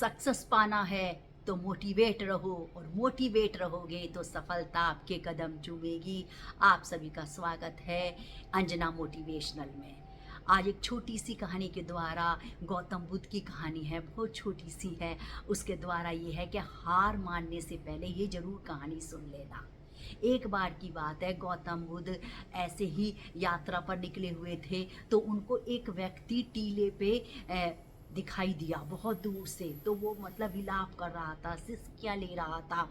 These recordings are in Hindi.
सक्सेस पाना है तो मोटिवेट रहो, और मोटिवेट रहोगे तो सफलता आपके कदम चूमेगी। आप सभी का स्वागत है अंजना मोटिवेशनल में। आज एक छोटी सी कहानी के द्वारा, गौतम बुद्ध की कहानी है, बहुत छोटी सी है। उसके द्वारा ये है कि हार मानने से पहले ये जरूर कहानी सुन लेना। एक बार की बात है, गौतम बुद्ध ऐसे ही यात्रा पर निकले हुए थे तो उनको एक व्यक्ति टीले पे दिखाई दिया बहुत दूर से। तो वो मतलब विलाप कर रहा था, सिसकियाँ ले रहा था।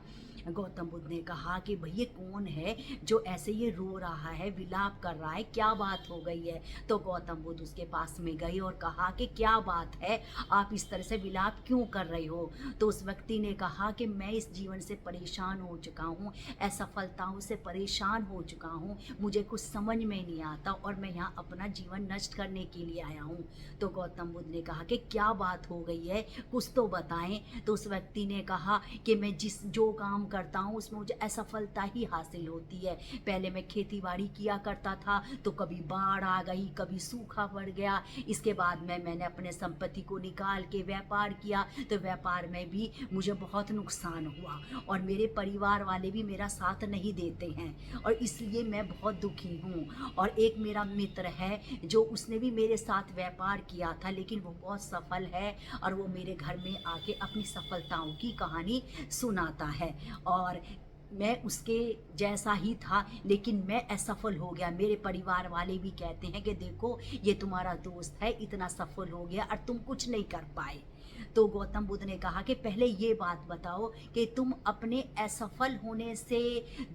गौतम बुद्ध ने कहा कि भैया कौन है जो ऐसे ये रो रहा है, विलाप कर रहा है, क्या बात हो गई है। तो गौतम बुद्ध उसके पास में गए और कहा कि क्या बात है, आप इस तरह से विलाप क्यों कर रहे हो। तो उस व्यक्ति ने कहा कि मैं इस जीवन से परेशान हो चुका हूँ, असफलताओं से परेशान हो चुका हूँ, मुझे कुछ समझ में नहीं आता और मैं यहाँ अपना जीवन नष्ट करने के लिए आया हूँ। तो गौतम बुद्ध ने कहा कि क्या बात हो गई है, कुछ तो बताएं। तो उस व्यक्ति ने कहा कि मैं जो काम करता हूँ उसमें मुझे असफलता ही हासिल होती है। पहले मैं खेती बाड़ी किया करता था तो कभी बाढ़ आ गई, कभी सूखा पड़ गया। इसके बाद मैंने अपने संपत्ति को निकाल के व्यापार किया तो व्यापार में भी मुझे बहुत नुकसान हुआ और मेरे परिवार वाले भी मेरा साथ नहीं देते हैं और इसलिए मैं बहुत दुखी हूँ। और एक मेरा मित्र है जो उसने भी मेरे साथ व्यापार किया था, लेकिन वो बहुत सफल है और वो मेरे घर में आके अपनी सफलताओं की कहानी सुनाता है। और मैं उसके जैसा ही था, लेकिन मैं असफल हो गया। मेरे परिवार वाले भी कहते हैं कि देखो ये तुम्हारा दोस्त है, इतना सफल हो गया और तुम कुछ नहीं कर पाए। तो गौतम बुद्ध ने कहा कि पहले ये बात बताओ कि तुम अपने असफल होने से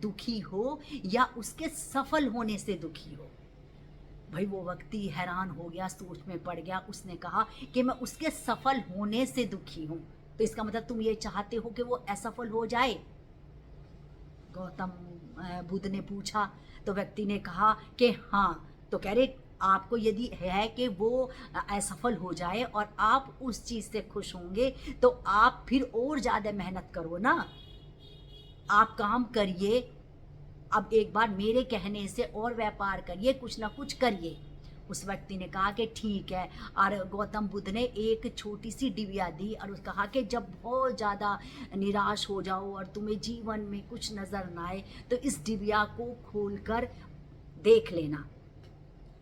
दुखी हो या उसके सफल होने से दुखी हो। भाई वो व्यक्ति हैरान हो गया, सोच में पड़ गया। उसने कहा कि मैं उसके सफल होने से दुखी हूँ। तो इसका मतलब तुम ये चाहते हो कि वो असफल हो जाए? गौतम बुद्ध ने पूछा। तो व्यक्ति ने कहा कि हाँ। तो कह रहे आपको यदि है कि वो असफल हो जाए और आप उस चीज़ से खुश होंगे तो आप फिर और ज़्यादा मेहनत करो ना, आप काम करिए। अब एक बार मेरे कहने से और व्यापार करिए, कुछ ना कुछ करिए। उस व्यक्ति ने कहा कि ठीक है। और गौतम बुद्ध ने एक छोटी सी डिबिया दी और कहा कि जब बहुत ज़्यादा निराश हो जाओ और तुम्हें जीवन में कुछ नज़र ना आए तो इस डिबिया को खोलकर देख लेना।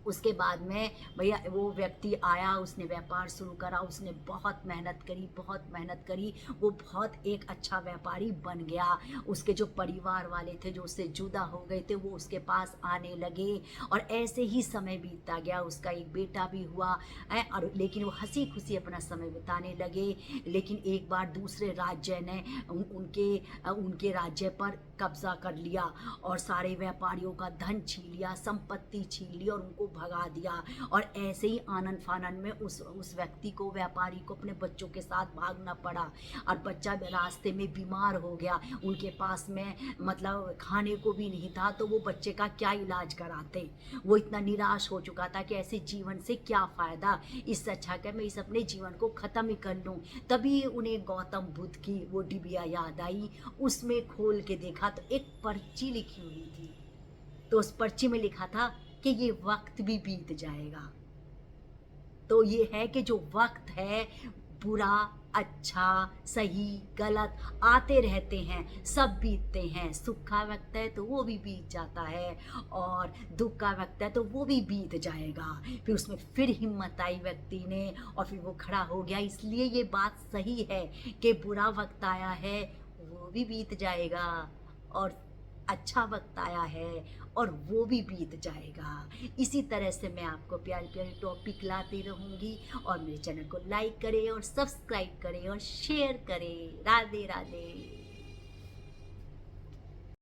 उसके बाद में भैया वो व्यक्ति आया, उसने व्यापार शुरू करा, उसने बहुत मेहनत करी, बहुत मेहनत करी। वो बहुत एक अच्छा व्यापारी बन गया। उसके जो परिवार वाले थे जो उससे जुदा हो गए थे वो उसके पास आने लगे और ऐसे ही समय बीतता गया। उसका एक बेटा भी हुआ है और लेकिन वो हंसी खुशी अपना समय बिताने लगे। लेकिन एक बार दूसरे राज्य ने उनके राज्य पर कब्जा कर लिया और सारे व्यापारियों का धन छीन लिया, संपत्ति छीन ली और उनको भगा दिया। और ऐसे ही आनन फानन में उस व्यक्ति को, व्यापारी को, अपने बच्चों के साथ भागना पड़ा और बच्चा रास्ते में बीमार हो गया। उनके पास में मतलब खाने को भी नहीं था तो वो बच्चे का क्या इलाज कराते। वो इतना निराश हो चुका था कि ऐसे जीवन से क्या फ़ायदा, इससे अच्छा कि मैं इस अपने जीवन को ख़त्म ही कर लूँ। तभी उन्हें गौतम बुद्ध की वो डिबिया याद आई। उसमें खोल के देखा तो एक पर्ची लिखी हुई थी। तो उस पर्ची में लिखा था कि ये वक्त भी बीत जाएगा। तो ये है कि जो वक्त है, बुरा, अच्छा, सही, गलत आते रहते हैं, सब बीतते हैं। सुख का वक्त है तो वो भी बीत जाता है और दुख का वक्त है तो वो भी बीत जाएगा। फिर उसमें फिर हिम्मत आई व्यक्ति ने और फिर वो खड़ा हो गया। इसलिए ये बात सही है कि बुरा वक्त आया है वो भी बीत जाएगा और अच्छा वक्त आया है और वो भी बीत जाएगा। इसी तरह से मैं आपको प्यारे प्यारे टॉपिक लाती रहूँगी और मेरे चैनल को लाइक करें और सब्सक्राइब करें और शेयर करें। राधे राधे।